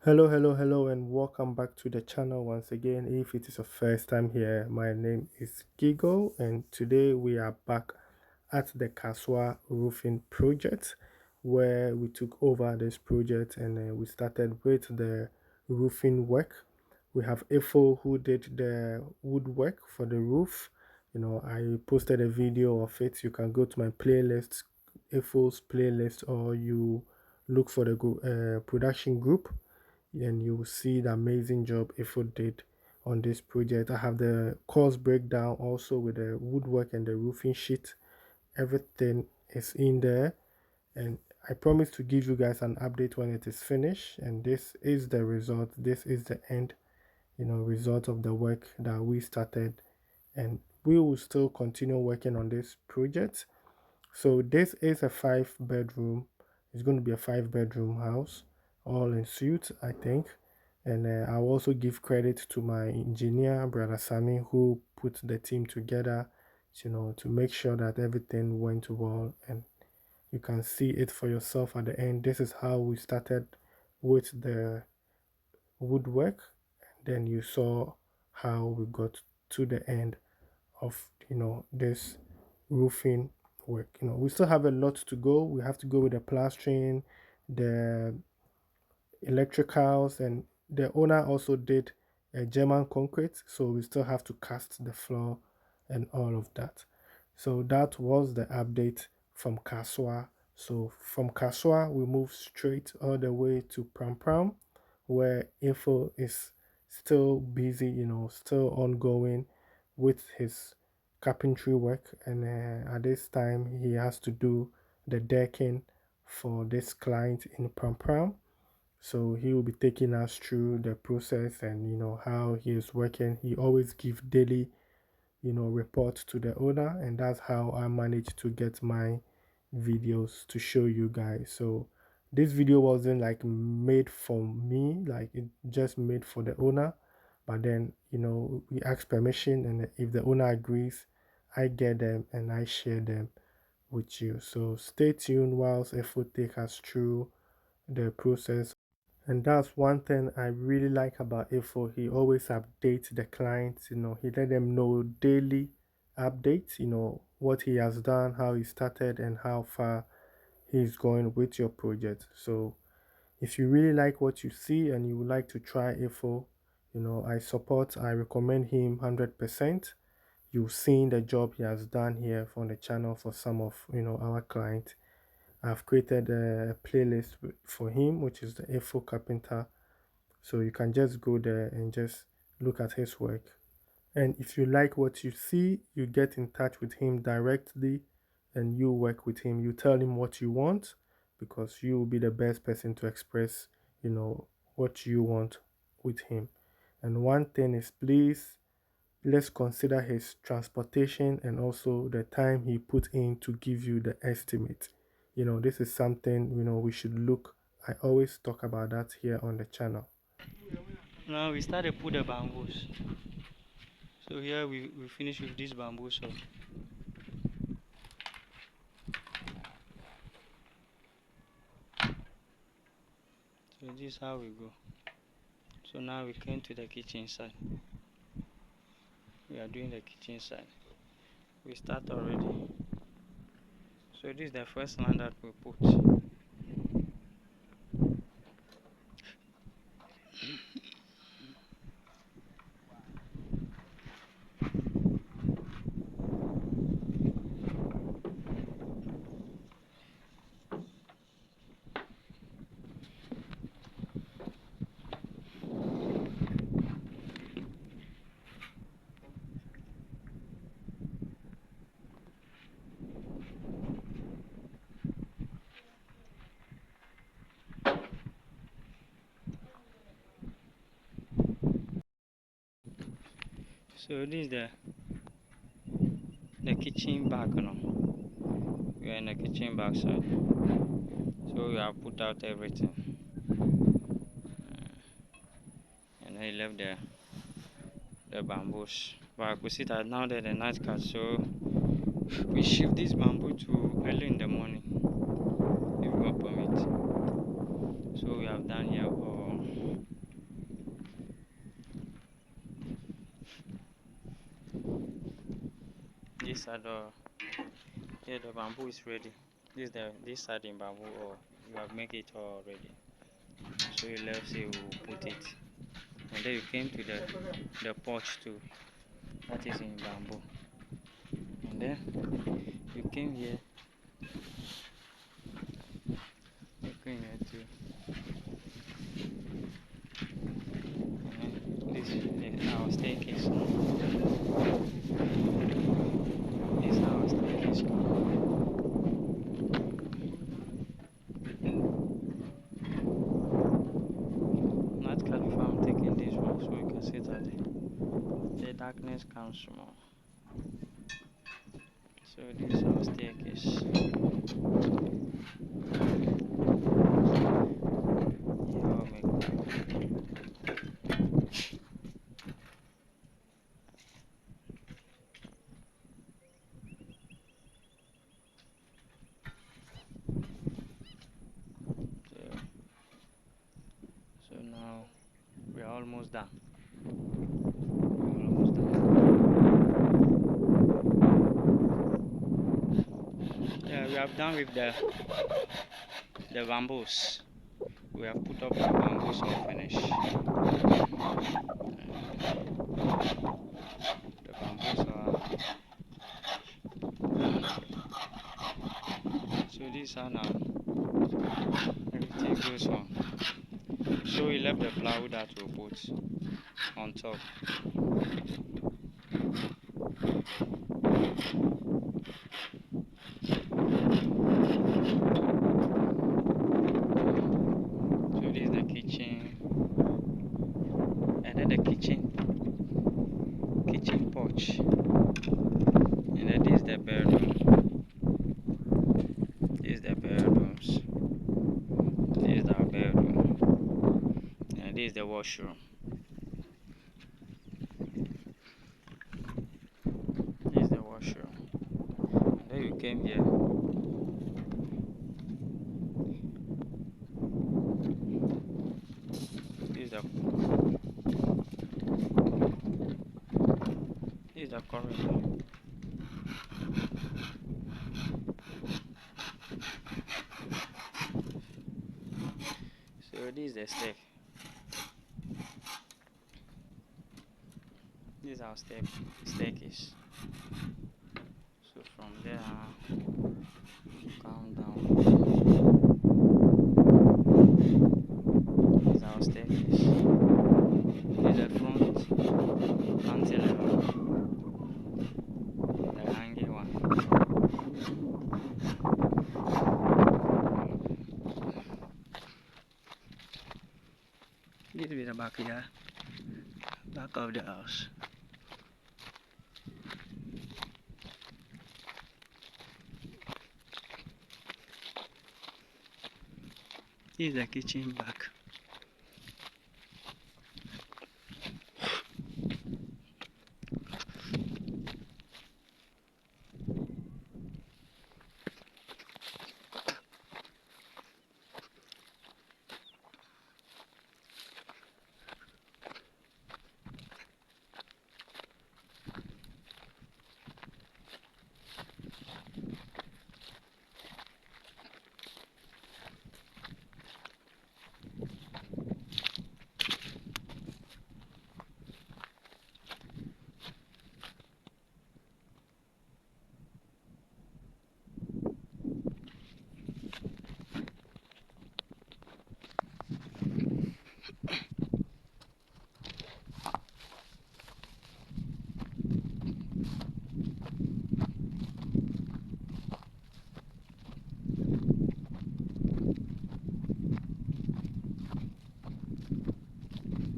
Hello, and welcome back to the channel once again. If it is your first time here, my name is Gigo, and today we are back at the Kaswa roofing project where we took over this project and we started with the roofing work. We have Efo who did the woodwork for the roof. I posted a video of it. You can go to my playlist, Efo's playlist, or you look for the production group and you will see the amazing job Ifo did on this project. I have the cost breakdown also with the woodwork and the roofing sheet. Everything is in there, and I promise to give you guys an update when it is finished. And this is the result. This is the end, result of the work that we started, and we will still continue working on this project. So this is a 5 bedroom. It's going to be a 5 bedroom house, all in suite, I think. And I'll also give credit to my engineer, brother Sammy, who put the team together, to make sure that everything went well. And you can see it for yourself at the end. This is how we started with the woodwork. And then you saw how we got to the end of this roofing work. We still have a lot to go. We have to go with the plastering, the electricals, and the owner also did a German concrete, so we still have to cast the floor and all of that. So that was the update from Kaswa. So from Kaswa we move straight all the way to Prampram, where Info is still busy, still ongoing with his carpentry work. And at this time he has to do the decking for this client in Prampram. So he will be taking us through the process and how he is working. He always give daily report to the owner, and that's how I managed to get my videos to show you guys. So this video wasn't like made for me, like it just made for the owner. But then we ask permission, and if the owner agrees, I get them and I share them with you. So stay tuned whilst Efo take us through the process. And that's one thing I really like about Ifo. He always updates the clients, he let them know daily updates, what he has done, how he started, and how far he's going with your project. So if you really like what you see and you would like to try Ifo, I recommend him 100%. You've seen the job he has done here on the channel for some of our clients. I've created a playlist for him, which is the Ifo Carpenter, so you can just go there and just look at his work. And if you like what you see, you get in touch with him directly and you work with him. You tell him what you want because you will be the best person to express, what you want with him. And one thing is, please, let's consider his transportation and also the time he put in to give you the estimate. This is something, we should look. I always talk about that here on the channel. Now we started put the bamboos. So here we finish with this bamboo. So this is how we go. So now we came to the kitchen side. We are doing the kitchen side. We start already. So this is the first line that we put. So this is the kitchen back now. We are in the kitchen back side. So we have put out everything. And I left the bamboos. But I could see that now that the night cut, so we shift this bamboo to early in the morning if God permit. So we have done here all. side, yeah, the bamboo is ready. This side in bamboo, or you have make it already. So you left, say we will put it, and then you came to the porch too. That is in bamboo, and then you came here. You came here too. And this is our staircase. This is our staircase. Not cut if I'm taking this one, so you can see that the darkness comes more. So this is our staircase. Yeah, make so, so now we are almost done. We are almost done. Yeah, we have done with the bamboos. We have put up the bamboos all finished. The bamboos are so these are now everything goes on. So we left the plywood that we put on top. So this is the kitchen, and then the kitchen porch, and then this is the bedroom. This is the bedrooms. This is our bedroom, and this is the washroom. This is the washroom. And then you came here. This is the corridor. So this is the step. This is our staircase. So from there, come down. This is our staircase. This is the front cantilever, the hanging one. This is the backyard, back of the house. This is the kitchen back.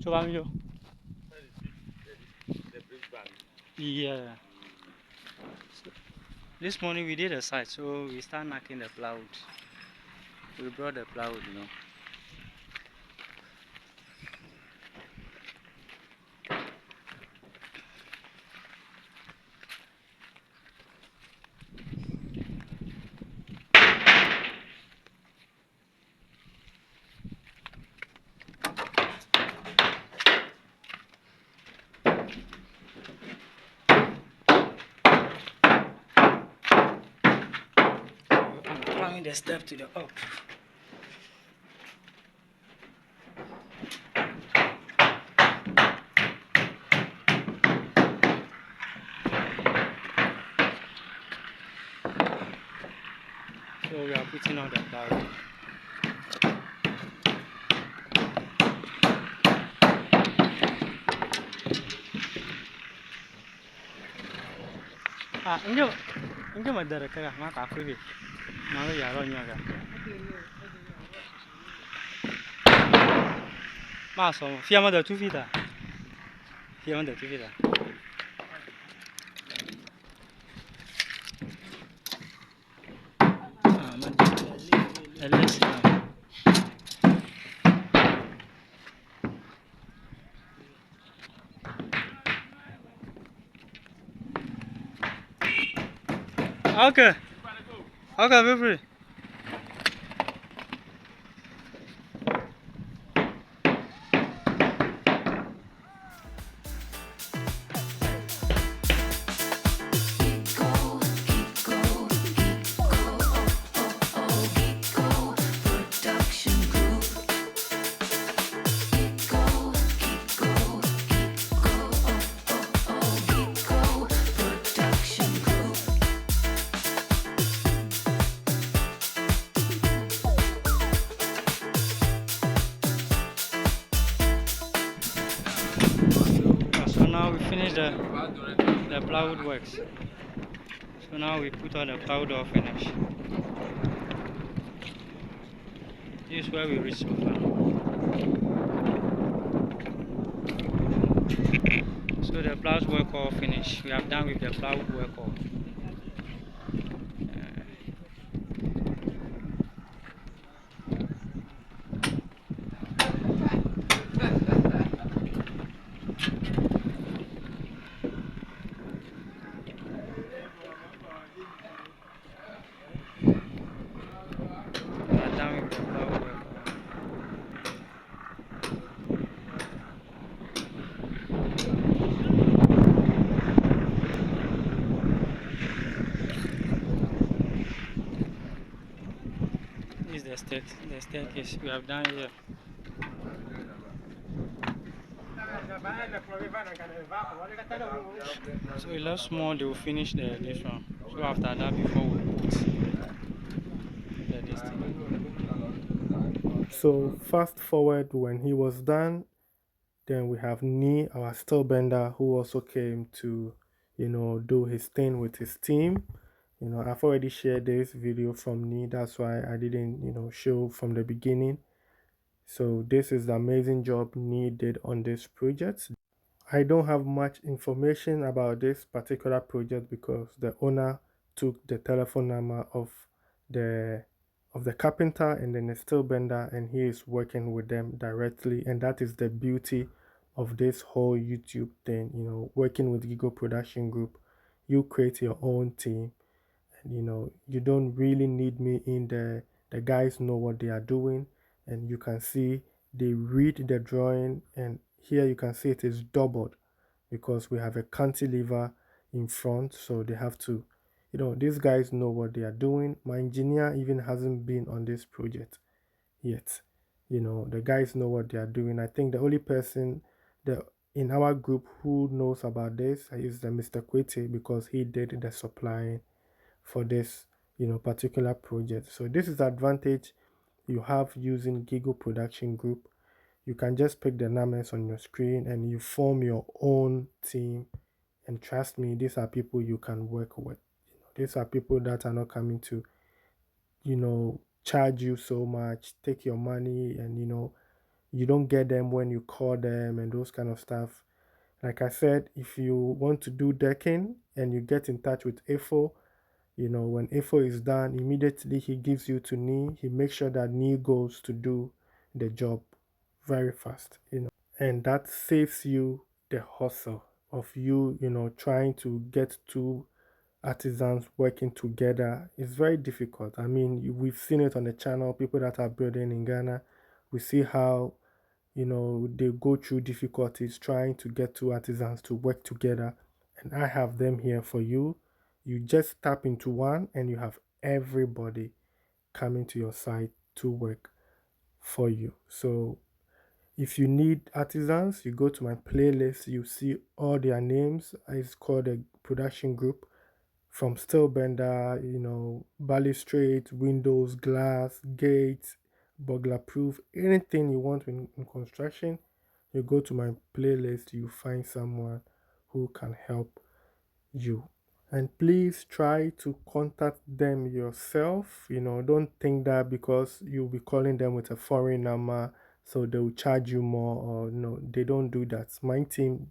So Camilo. Yeah. So, this morning we did a site, so we start knocking the plywood. We brought the plywood, you know. showing the step to the up. So we are putting on the plywood. Injo madara kara maka akubi. Mawe yaro nyaga. Maso, fiamma da tu vita. Fiamma da tu vita. Okay. Okay, feel free. So now we finish the plywood works. So now we put on the plywood or finish. This is where we reach so far. So the plywood work all finished. We have done with the plywood work all. We are done with the plywood work all. This is the staircase we have done here. So it left small, they will finish this one. So after that, before we put this thing. So fast forward, when he was done, then we have Nee, our steel bender, who also came to, do his thing with his team. I've already shared this video from Nee. That's why I didn't, show from the beginning. So this is the amazing job Nee did on this project. I don't have much information about this particular project because the owner took the telephone number the of the carpenter and then the steel bender, and he is working with them directly. And that is the beauty of this whole YouTube thing. Working with Gigo Production Group, you create your own team, and you don't really need me in there. The guys know what they are doing, and you can see they read the drawing, and here you can see it is doubled because we have a cantilever in front, so they have to, these guys know what they are doing. My engineer even hasn't been on this project yet. The guys know what they are doing. I think the only person that in our group who knows about this is the Mr. Kwete, because he did the supplying for this particular project. So this is the advantage you have using Gigo Production Group. You can just pick the numbers on your screen and you form your own team. And trust me, these are people you can work with. These are people that are not coming to, charge you so much, take your money, and you don't get them when you call them and those kind of stuff. Like I said, if you want to do decking and you get in touch with AFO, when AFO is done, immediately he gives you to Nee. He makes sure that Nee goes to do the job very fast. And that saves you the hustle of trying to get two artisans working together. It's very difficult. I mean, we've seen it on the channel, people that are building in Ghana. We see how they go through difficulties trying to get two artisans to work together, and I have them here for you. You just tap into one and you have everybody coming to your site to work for you. So if you need artisans, you go to my playlist, you see all their names. It's called a production group, from steel bender, balustrade, windows, glass, gates, burglar proof, anything you want in construction. You go to my playlist, you find someone who can help you. And please try to contact them yourself. Don't think that because you'll be calling them with a foreign number, so they'll charge you more, or no, they don't do that. My team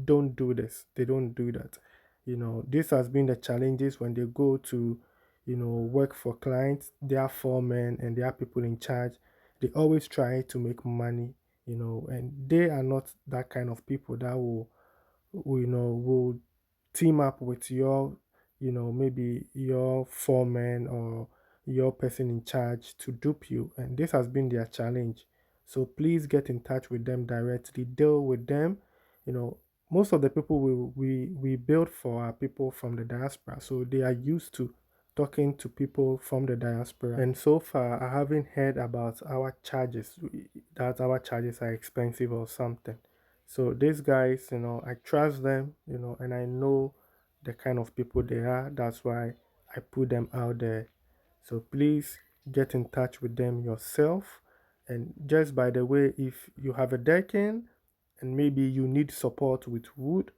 don't do this. They don't do that. This has been the challenges when they go to, work for clients. They are foremen and they are people in charge. They always try to make money, and they are not that kind of people that will team up with your, maybe your foreman or your person in charge to dupe you. And this has been their challenge. So please get in touch with them directly, deal with them. You know, most of the people we build for are people from the diaspora. So they are used to talking to people from the diaspora. And so far, I haven't heard about our charges, that our charges are expensive or something. So these guys, I trust them, and I know the kind of people they are. That's why I put them out there. So please get in touch with them yourself. And just by the way, if you have a decking and maybe you need support with wood,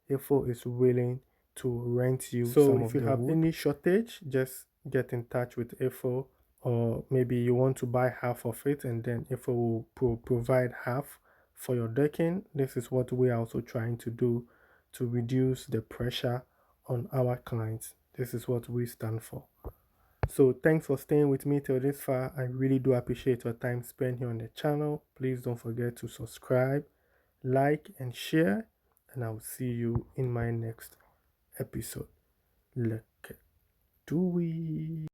IFO is willing to rent you so some if of you the have wood. Any shortage, just get in touch with IFO, or maybe you want to buy half of it and then IFO will provide half for your decking. This is what we are also trying to do to reduce the pressure on our clients. This is what we stand for. So thanks for staying with me till this far. I really do appreciate your time spent here on the channel. Please don't forget to subscribe, like, and share. And I will see you in my next episode. Look, do we?